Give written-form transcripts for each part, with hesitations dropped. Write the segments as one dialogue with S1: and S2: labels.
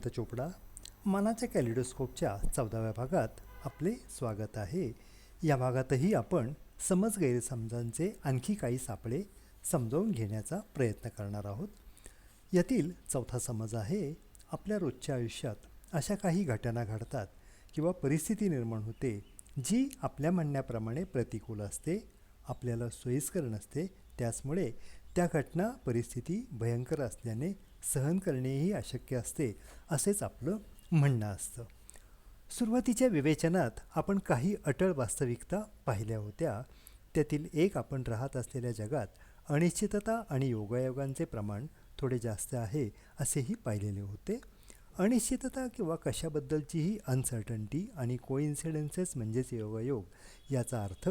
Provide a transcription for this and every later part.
S1: चोपडा. मनाच्या कॅलिडोस्कोपच्या 14व्या भागात आपले स्वागत आहे. या भागातही आपण समज गैरसमजांचे आणखी काही सापळे समजावून घेण्याचा प्रयत्न करणार आहोत. यातील चौथा समज आहे, आपल्या रोजच्या आयुष्यात अशा काही घटना घडतात किंवा परिस्थिती निर्माण होते जी आपल्या म्हणण्याप्रमाणे प्रतिकूल असते, आपल्याला सोयीस्कर नसते. त्याचमुळे त्या घटना परिस्थिती भयंकर असल्याने सहन करणेही अशक्य असते, असेच आपलं म्हणणं असतं. सुरुवातीच्या विवेचनात आपण काही अटळ वास्तविकता पाहिल्या होत्या. त्यातील एक, आपण राहत असलेल्या जगात अनिश्चितता आणि योगायोगांचे प्रमाण थोडे जास्त आहे असेही पाहिलेले होते. अनिश्चितता किंवा कशाबद्दलचीही अनसर्टन्टी आणि कोइन्सिडन्सेस म्हणजेच योगायोग, याचा अर्थ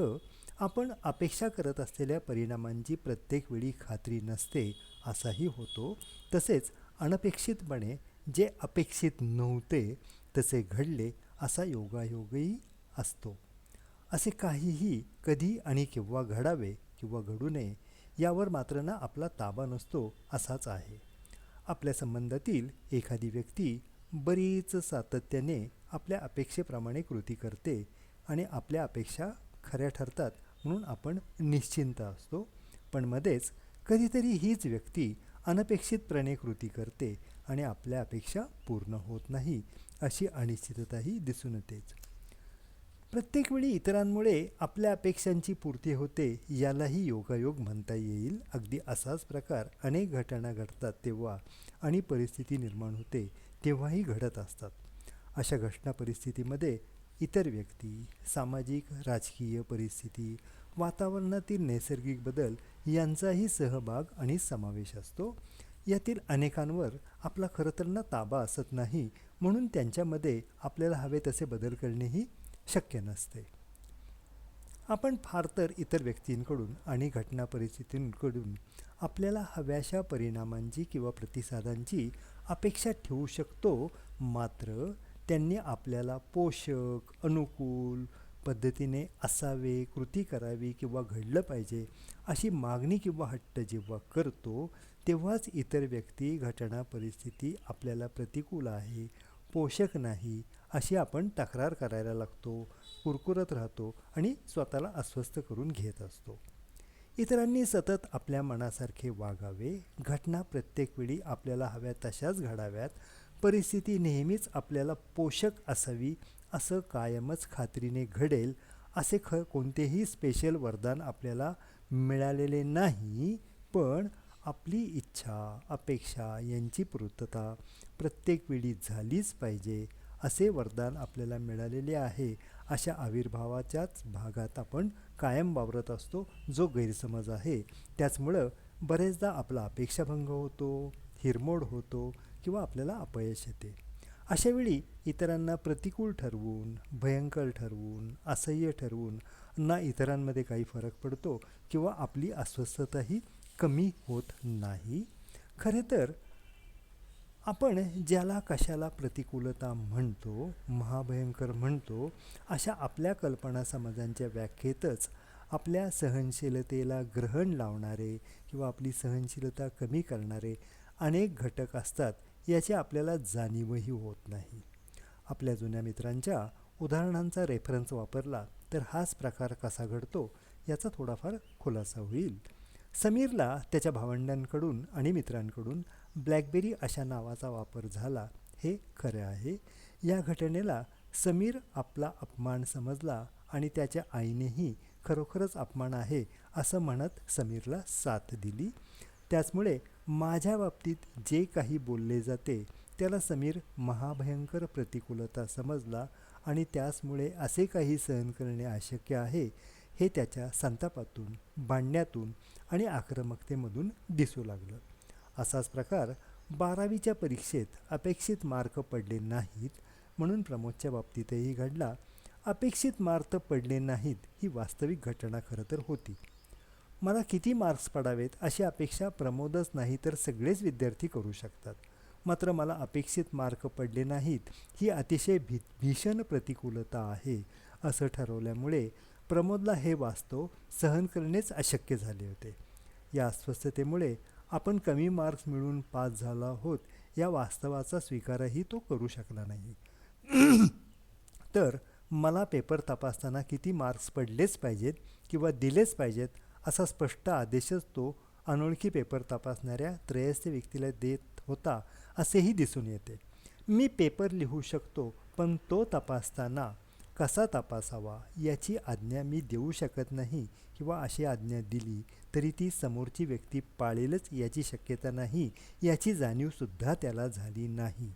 S1: आपण अपेक्षा करत असलेल्या परिणामांची प्रत्येक वेळी खात्री नसते असाही होतो. तसेच अनपेक्षितपणे जे अपेक्षित नव्हते तसे घडले असा योगायोगही असतो. असे काहीही कधी आणि केव्हा घडावे किंवा घडू नये यावर मात्र ना आपला ताबा नसतो असाच आहे. आपल्या संबंधातील एखादी व्यक्ती बरीच सातत्याने आपल्या अपेक्षेप्रमाणे कृती करते आणि आपल्या अपेक्षा खऱ्या ठरतात म्हणून आपण निश्चिंत असतो. पण मध्येच कधीतरी हीच व्यक्ती अनपेक्षितपणे कृती करते आणि आपल्या अपेक्षा पूर्ण होत नाही, अशी अनिश्चितताही दिसून येतेच. प्रत्येक वेळी इतरांमुळे आपल्या अपेक्षांची पूर्ती होते यालाही योगायोग म्हणता येईल. अगदी असाच प्रकार अनेक घटना घडतात तेव्हा आणि परिस्थिती निर्माण होते तेव्हाही घडत असतात. अशा घटना परिस्थितीमध्ये इतर व्यक्ती, सामाजिक राजकीय परिस्थिती, वातावरणातील नैसर्गिक बदल यांचाही सहभाग आणि समावेश असतो. यातील अनेकांवर आपला खरं तर ना ताबा असत नाही, म्हणून त्यांच्यामध्ये आपल्याला हवे तसे बदल करणेही शक्य नसते. आपण फार तर इतर व्यक्तींकडून आणि घटना परिस्थितींकडून आपल्याला हव्याशा परिणामांची किंवा प्रतिसादांची अपेक्षा ठेवू शकतो, मात्र त्यांनी आपल्याला पोषक, अनुकूल पद्धतीने असावे, कृती करावी किंवा घडलं पाहिजे अशी मागणी किंवा हट्ट जेव्हा करतो तेव्हाच इतर व्यक्ती, घटना, परिस्थिती आपल्याला प्रतिकूल आहे, पोषक नाही अशी आपण तक्रार करायला लागतो, कुरकुरत राहतो आणि स्वतःला अस्वस्थ करून घेत असतो. इतरांनी सतत आपल्या मनासारखे वागावे, घटना प्रत्येक वेळी आपल्याला हव्या तशाच घडाव्यात, परिस्थिती नेहमीच आपल्याला पोषक असावी, असं कायमच खात्रीने घडेल असे कोणतेही स्पेशल वरदान आपल्याला मिळालेले नाही. पण आपली इच्छा, अपेक्षा यांची पूर्तता प्रत्येक वेळी झालीच पाहिजे असे वरदान आपल्याला मिळालेले आहे, अशा आविर्भावाच्याच भागात आपण कायम वावरत असतो, जो गैरसमज आहे. त्याचमुळं बरेचदा आपला अपेक्षाभंग होतो, हिरमोड होतो किंवा आपल्याला अपयश येते. अशावेळी इतरांना प्रतिकूल ठरवून, भयंकर ठरवून, असह्य ठरवून ना इतरांमध्ये काही फरक पडतो किंवा आपली अस्वस्थताही कमी होत नाही. खरे तर आपण ज्याला कशाला प्रतिकूलता म्हणतो, महाभयंकर म्हणतो, अशा आपल्या कल्पना समजांच्या व्याख्येतच आपल्या सहनशीलतेला ग्रहण लावणारे किंवा आपली सहनशीलता कमी करणारे अनेक घटक असतात, याची आपल्याला जाणीवही होत नाही. आपल्या जुन्या मित्रांच्या उदाहरणांचा रेफरन्स वापरला तर हाच प्रकार कसा घडतो याचा थोडाफार खुलासा होईल. समीरला त्याच्या भावंडांकडून आणि मित्रांकडून ब्लॅकबेरी अशा नावाचा वापर झाला, हे खरे आहे. या घटनेला समीर आपला अपमान समजला आणि त्याच्या आईनेही खरोखरच अपमान आहे असं म्हणत समीरला साथ दिली. त्याचमुळे माझ्या बाबतीत जे काही बोलले जाते त्याला समीर महाभयंकर प्रतिकूलता समजला आणि त्याचमुळे असे काही सहन करणे अशक्य आहे हे त्याच्या संतापातून, भांडण्यातून आणि आक्रमकतेमधून दिसू लागलं. असाच प्रकार 12वीच्या परीक्षेत अपेक्षित मार्क पडले नाहीत म्हणून प्रमोदच्या बाबतीतही घडला. अपेक्षित मार्क पडले नाहीत ही वास्तविक घटना खरं तर होती. मला किती मार्क्स पडावेत अशी अपेक्षा प्रमोदच नाही तर सगळेच विद्यार्थी करू शकतात. मात्र मला अपेक्षित मार्क पडले नाहीत ही अतिशय भीषण प्रतिकूलता आहे असं ठरवल्यामुळे प्रमोदला हे वास्तव सहन करणेच अशक्य झाले होते. या अस्वस्थतेमुळे आपण कमी मार्क्स मिळवून पास झालो आहोत या वास्तवाचा स्वीकारही तो करू शकला नाही. तर मला पेपर तपासताना किती मार्क्स पडलेच पाहिजेत किंवा दिलेच पाहिजेत असा स्पष्ट आदेशच तो अनोळखी पेपर तपासणाऱ्या त्रयस्थ व्यक्तीला देत होता असेही दिसून येते. मी पेपर लिहू शकतो, पण तो तपासताना कसा तपासावा याची आज्ञा मी देऊ शकत नाही किंवा अशी आज्ञा दिली तरी ती समोरची व्यक्ती पाळेलच याची शक्यता नाही याची जाणीवसुद्धा त्याला झाली नाही.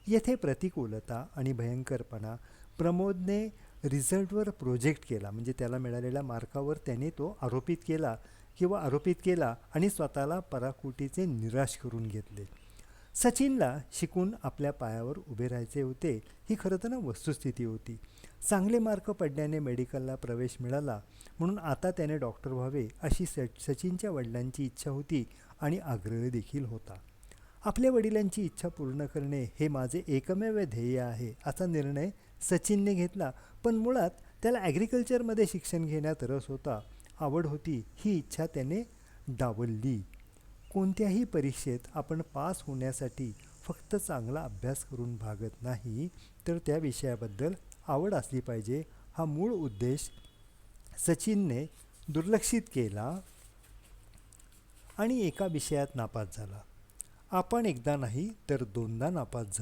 S1: येथे प्रतिकूलता आणि भयंकरपणा प्रमोदने रिझल्टवर प्रोजेक्ट केला, म्हणजे त्याला मिळालेल्या मार्कावर त्याने तो आरोपित केला आणि स्वतःला पराकोटीचे निराश करून घेतले. सचिनला शिकून आपल्या पायावर उभे राहायचे होते, ही खरं तर वस्तुस्थिती होती. चांगले मार्क पडल्याने मेडिकलला प्रवेश मिळाला म्हणून आता त्याने डॉक्टर व्हावे अशी सचिनच्या वडिलांची इच्छा होती आणि आग्रह देखील होता. आपल्या वडिलांची इच्छा पूर्ण करणे हे माझे एकमेव ध्येय आहे असा निर्णय सचिनने घेतला. पण मुळात त्याला ॲग्रिकल्चरमध्ये शिक्षण घेण्यात रस होता, आवड होती. ही इच्छा त्याने डावलली. कोणत्याही परीक्षेत आपण पास होण्यासाठी फक्त चांगला अभ्यास करून भागत नाही, तर त्या विषयाबद्दल आवड असली पाहिजे हा मूळ उद्देश सचिनने दुर्लक्षित केला आणि एका विषयात नापास झाला. आपण एकदा नाही तर दोनदा नापास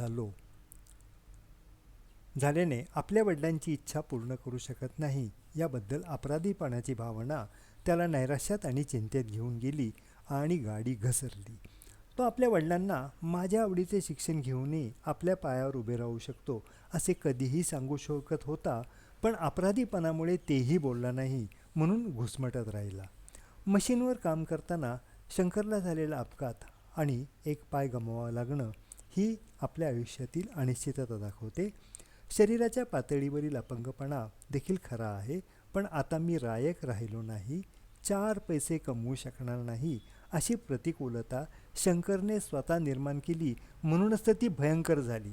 S1: झाल्याने आपल्या वडिलांची इच्छा पूर्ण करू शकत नाही याबद्दल अपराधीपणाची भावना त्याला नैराश्यात आणि चिंतेत घेऊन गेली आणि गाडी घसरली. तो आपल्या वडिलांना माझ्या आवडीचे शिक्षण घेऊनही आपल्या पायावर उभे राहू शकतो असे कधीही सांगू शकत होता, पण अपराधीपणामुळे तेही बोलला नाही म्हणून घुसमटत राहिला. मशीनवर काम करताना शंकरला झालेला अपघात आणि एक पाय गमवावा लागणं ही आपल्या आयुष्यातील अनिश्चितता दाखवते. शरीराच्या पातळीवरील अपंगपणा देखील खरा आहे, पण आता मी लायक राहिलो नाही, 4 पैसे कमवू शकणार नाही अशी प्रतिकूलता शंकरने स्वतः निर्माण केली म्हणूनच तर ती भयंकर झाली.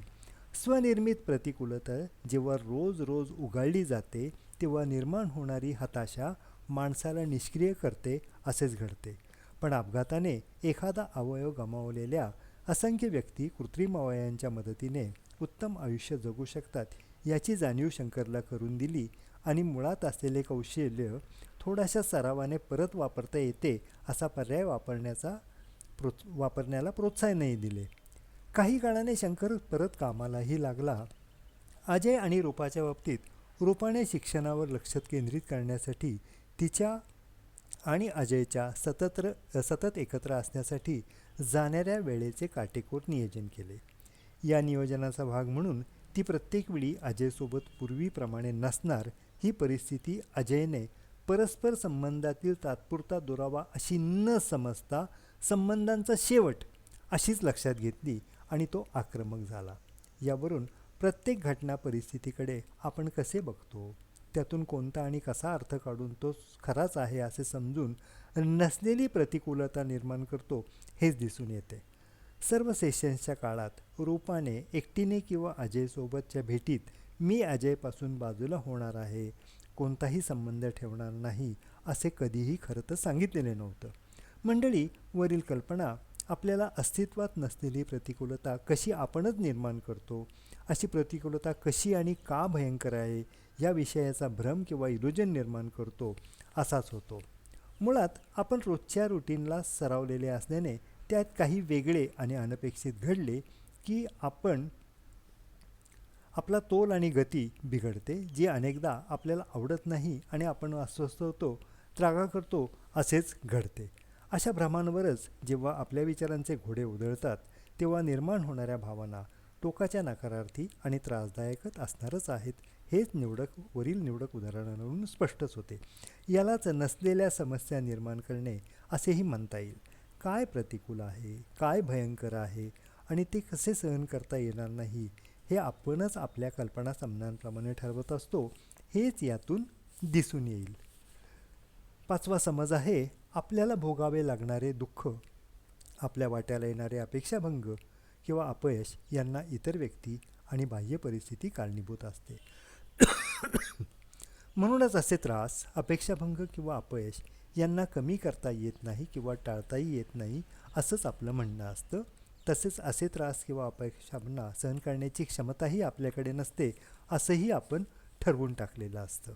S1: स्वनिर्मित प्रतिकूलता जेव्हा रोज रोज उगाळली जाते तेव्हा निर्माण होणारी हताशा माणसाला निष्क्रिय करते असेच घडते. पण अपघाताने एखादा अवयव गमावलेल्या असंख्य व्यक्ती कृत्रिम अवयवांच्या मदतीने उत्तम आयुष्य जगू शकतात याची जाणीव शंकरला करून दिली आणि मुळात असलेले कौशल्य थोड्याशा सरावाने परत वापरता येते असा पर्याय वापरण्याला प्रोत्साहनही दिले. काही काळाने शंकर परत कामालाही लागला. अजय आणि रूपाच्या बाबतीत रूपाने शिक्षणावर लक्ष केंद्रित करण्यासाठी तिच्या आणि अजयच्या सतत एकत्र असण्यासाठी जाणाऱ्या वेळेचे काटेकोर नियोजन केले. या नियोजनाचा भाग म्हणून ती प्रत्येक वेळी अजयसोबत पूर्वीप्रमाणे नसणार ही परिस्थिती अजयने परस्पर संबंधातील तात्पुरता दुरावा अशी न समजता संबंधांचा शेवट अशीच लक्षात घेतली आणि तो आक्रमक झाला. यावरून प्रत्येक घटना परिस्थितीकडे आपण कसे बघतो, त्यातून कोणता आणि कसा अर्थ काढून तो खराच आहे असे समजून नसलेली प्रतिकूलता निर्माण करतो हेच दिसून येते. सर्व सेशन्सच्या काळात रूपाने एकटीने किंवा अजयसोबतच्या भेटीत मी अजयपासून बाजूला होणार आहे, कोणताही संबंध ठेवणार नाही असे कधीही खरं तर सांगितलेले नव्हतं. मंडळी, वरील कल्पना आपल्याला अस्तित्वात नसलेली प्रतिकूलता कशी आपणच निर्माण करतो, अशी प्रतिकूलता कशी आणि का भयंकर आहे या विषयाचा भ्रम किंवा इल्युजन निर्माण करतो असाच होतो. मुळात आपण रोजच्या रुटीनला सरावलेले असल्याने त्यात काही वेगळे आणि अनपेक्षित घडले की आपला तोल आणि गती बिघडते, जी अनेकदा आपल्याला आवडत नाही आणि आपण अस्वस्थ होतो, त्रागा करतो असेच घडते. अशा भ्रमांवरच जेव्हा आपल्या विचारांचे घोडे उधळतात तेव्हा निर्माण होणाऱ्या भावना टोकाच्या नकारार्थी आणि त्रासदायकच असणारच आहेत. हेच वरील निवडक उदाहरणांवरून स्पष्टच होते. यालाच नसलेल्या समस्या निर्माण करणे असेही म्हणता येईल. काय प्रतिकूल आहे, काय भयंकर आहे आणि ते कसे सहन करता येणार नाही हे आपणच आपल्या कल्पना समजांप्रमाणे ठरवत असतो, हेच यातून दिसून येईल. 5वा समज आहे, आपल्याला भोगावे लागणारे दुःख, आपल्या वाट्याला येणारे अपेक्षाभंग किंवा अपयश यांना इतर व्यक्ती आणि बाह्य परिस्थिती कारणीभूत असते. म्हणूनच असे त्रास, अपेक्षाभंग किंवा अपयश यांना कमी करता येत नाही किंवा टाळताही येत नाही असंच आपलं म्हणणं असतं. तसेच असे त्रास किंवा अपयशांना सहन करण्याची क्षमताही आपल्याकडे नसते असंही आपण ठरवून टाकलेलं असतं.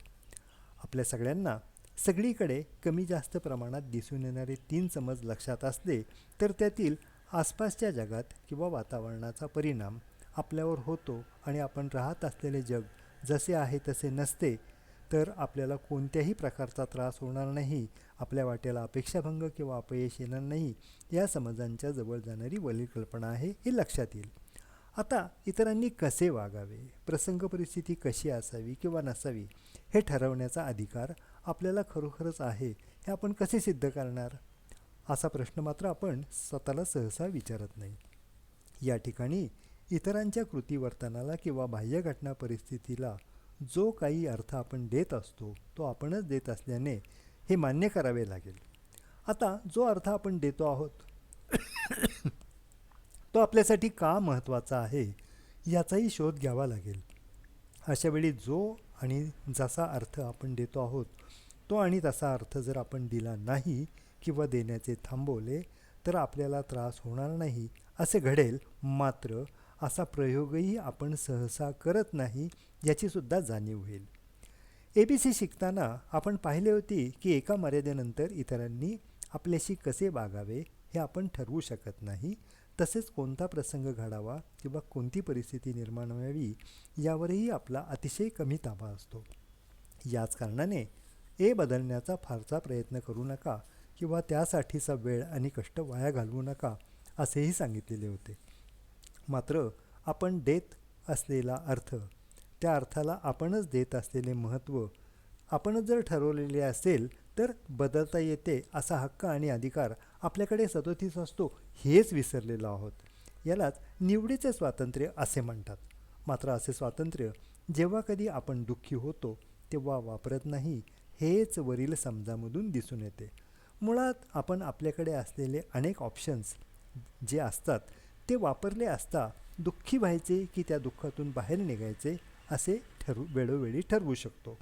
S1: आपल्या सगळ्यांना सगळीकडे कमी जास्त प्रमाणात दिसून येणारे 3 समज लक्षात असले तर त्यातील आसपासच्या जगात किंवा वातावरणाचा परिणाम आपल्यावर होतो आणि आपण राहत असलेले जग जसे आहे तसे नसते तर आपल्याला कोणत्याही प्रकारचा त्रास होणार नाही, आपल्या वाट्याला अपेक्षाभंग किंवा अपयश येणार नाही, या समजांच्या जवळ जाणारी वरील कल्पना आहे हे लक्षात येईल. आता इतरांनी कसे वागावे, प्रसंग परिस्थिती कशी असावी किंवा नसावी हे ठरवण्याचा अधिकार आपल्याला खरोखरच आहे हे आपण कसे सिद्ध करणार, असा प्रश्न मात्र आपण स्वतःला सहसा विचारत नाही. या ठिकाणी इतरांच्या कृतीवर्तनाला किंवा बाह्य घटना परिस्थितीला जो काही अर्थ आपण देत असतो तो आपणच देत असल्याने हे मान्य करावे लागेल. आता जो अर्थ आपण देतो आहोत तो आपल्यासाठी का महत्त्वाचा आहे याचाही शोध घ्यावा लागेल. अशावेळी जो आणि जसा अर्थ आपण देतो आहोत तो आणि तसा अर्थ जर आपण दिला नाही किंवा देण्याचे थांबवले तर आपल्याला त्रास होणार नाही असे घडेल. मात्र असा प्रयोगही आपण सहसा करत नाही याचीसुद्धा जाणीव होईल. ABC शिकताना आपण पाहिले होते की एका मर्यादेनंतर इतरांनी आपल्याशी कसे वागावे हे आपण ठरवू शकत नाही. तसेच कोणता प्रसंग घडावा किंवा कोणती परिस्थिती निर्माण व्हावी यावरही आपला अतिशय कमी ताबा असतो. याच कारणाने बदलण्याचा फारसा प्रयत्न करू नका किंवा त्यासाठीचा वेळ आणि कष्ट वाया घालवू नका असेही सांगितलेले होते. मात्र आपण देत असलेला अर्थ, त्या अर्थाला आपणच देत असलेले महत्त्व आपणच जर ठरवलेले असेल तर बदलता येते असा हक्क आणि अधिकार आपल्याकडे सदोतीस असतो हेच विसरलेलो आहोत. यालाच निवडीचे स्वातंत्र्य असे म्हणतात. मात्र असे स्वातंत्र्य जेव्हा कधी आपण दुःखी होतो तेव्हा वापरत नाही हेच वरील समजामधून दिसून येते. मुळात आपण आपल्याकडे असलेले अनेक ऑप्शन्स जे असतात ते वापरले असता दुःखी व्हायचे की त्या दुःखातून बाहेर निघायचे असे वेळोवेळी ठरवू शकतो.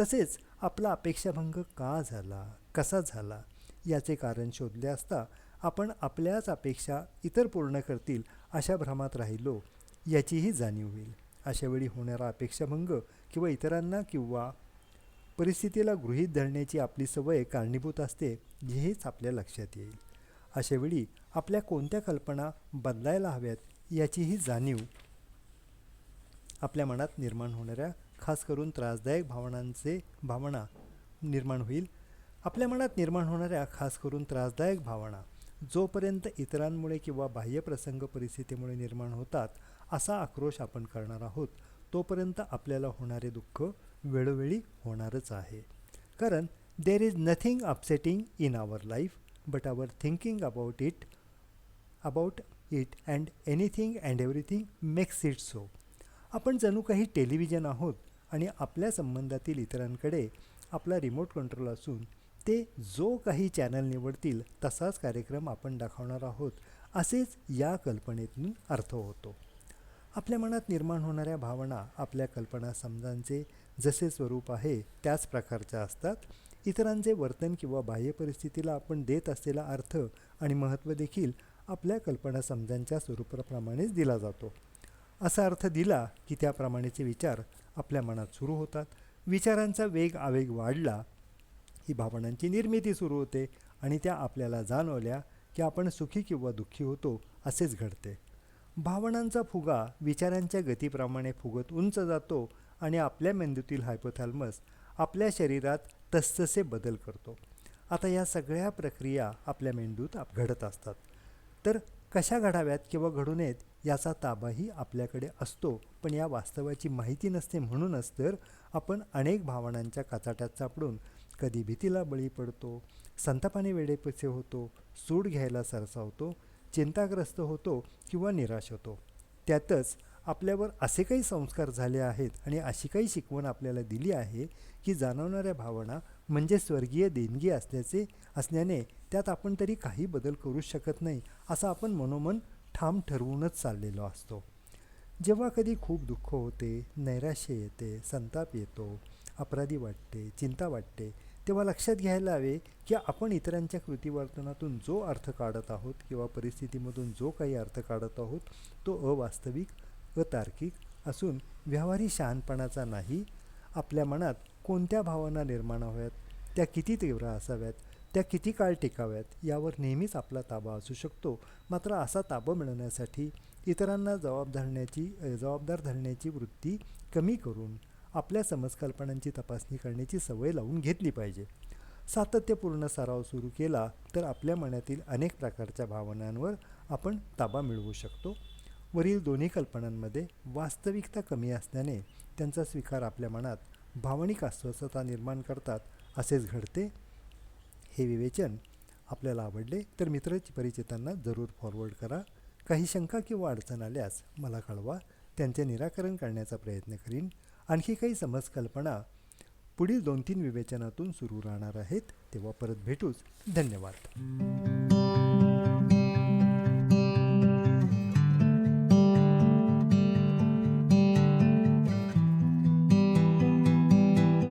S1: तसेच आपला अपेक्षाभंग का झाला, कसा झाला याचे कारण शोधले असता आपण आपल्याच अपेक्षा इतर पूर्ण करतील अशा भ्रमात राहिलो याचीही जाणीव होईल. अशावेळी होणारा अपेक्षाभंग किंवा इतरांना किंवा परिस्थितीला गृहीत धरण्याची आपली सवय कारणीभूत असते हेच आपल्या लक्षात येईल. अशावेळी आपल्या कोणत्या कल्पना बदलायला हव्यात याचीही जाणीव आपल्या मनात निर्माण होणाऱ्या खास करून त्रासदायक भावना निर्माण होईल. आपल्या मनात निर्माण होणाऱ्या खास करून त्रासदायक भावना जोपर्यंत इतरांमुळे किंवा बाह्य प्रसंग परिस्थितीमुळे निर्माण होतात असा आक्रोश आपण करणार आहोत तोपर्यंत आपल्याला होणारे दुःख वेळोवेळी होणारच आहे. कारण there is nothing upsetting in our life but our thinking about it and anything and everything makes it so. आपण जणू काही टेलिव्हिजन आहोत आणि आपल्या संबंधातील इतरांकडे आपला रिमोट कंट्रोल असून ते जो काही चॅनल निवडतील तसाच कार्यक्रम आपण दाखवणार आहोत असेच या कल्पनेतून अर्थ होतो. आपल्या मनात निर्माण होणाऱ्या भावना आपल्या कल्पना समजांचे जसे स्वरूप आहे त्याच प्रकारच्या असतात. इतरांचे वर्तन किंवा बाह्य परिस्थितीला आपण देत असलेला अर्थ आणि महत्त्व देखील आपल्या कल्पना समजांच्या स्वरूपाप्रमाणेच दिला जातो. असा अर्थ दिला की त्याप्रमाणेचे विचार आपल्या मनात सुरू होतात. विचारांचा वेग आवेग वाढला ही भावनांची निर्मिती सुरू होते आणि त्या आपल्याला जाणवल्या की आपण सुखी किंवा दुःखी होतो असेच घडते. भावनांचा फुगा विचारांच्या गतीप्रमाणे फुगत उंच जातो आणि आपल्या मेंदूतील हायपोथॅलमस आपल्या शरीरात तसतसे बदल करतो. आता या सगळ्या प्रक्रिया आपल्या मेंदूत घडत असतात. तर कशा घडाव्यात किंवा घडू नयेत याचा ताबाही आपल्याकडे असतो. पण या वास्तवाची माहिती नसते. म्हणूनच तर आपण अनेक भावनांच्या कचाट्यात सापडून कधी भीतीला बळी पडतो, संतापाने वेडेपसे होतो, सूड घ्यायला सरसावतो, चिंताग्रस्त होतो किंवा निराश होतो. त्यातच आपल्यावर असे काही संस्कार झाले आहेत आणि अशी काही शिकवण आपल्याला दिली आहे की जाणवणाऱ्या भावना म्हणजे स्वर्गीय देणगी असल्याने त्यात आपण तरी काही बदल करू शकत नाही असं आपण मनोमन ठाम ठरवूनच चाललेलो असतो. जेव्हा कधी खूप दुःख होते, नैराश्य येते, संताप येतो, अपराधी वाटते, चिंता वाटते तेव्हा लक्षात घ्यायला हवे की आपण इतरांच्या कृतीवर्तनातून जो अर्थ काढत आहोत किंवा परिस्थितीमधून जो काही अर्थ काढत आहोत तो अवास्तविक अतार्किक असून व्यवहारी शहाणपणाचा नाही. आपल्या मनात कोणत्या भावना निर्माण हव्यात, त्या किती तीव्र असाव्यात, त्या किती काळ टिकाव्यात यावर नेहमीच आपला ताबा असू शकतो. मात्र असा ताबा मिळवण्यासाठी इतरांना जबाबदार धरण्याची वृत्ती कमी करून आपल्या समजकल्पनांची तपासणी करण्याची सवय लावून घेतली पाहिजे. सातत्यपूर्ण सराव सुरू केला तर आपल्या मनातील अनेक प्रकारच्या भावनांवर आपण ताबा मिळवू शकतो. वरील दोन्ही कल्पनांमध्ये वास्तविकता कमी असल्याने त्यांचा स्वीकार आपल्या मनात भावनिक अस्वस्थता निर्माण करतात. असेच घडते. हे विवेचन आपल्याला आवडले तर मित्रपरिचितांना जरूर फॉरवर्ड करा. काही शंका किंवा अडचण आल्यास मला कळवा, त्यांचे निराकरण करण्याचा प्रयत्न करीन. आणखी काही समजकल्पना पुढील 2-3 विवेचनातून सुरू राहणार आहेत. तेव्हा परत भेटूच. धन्यवाद.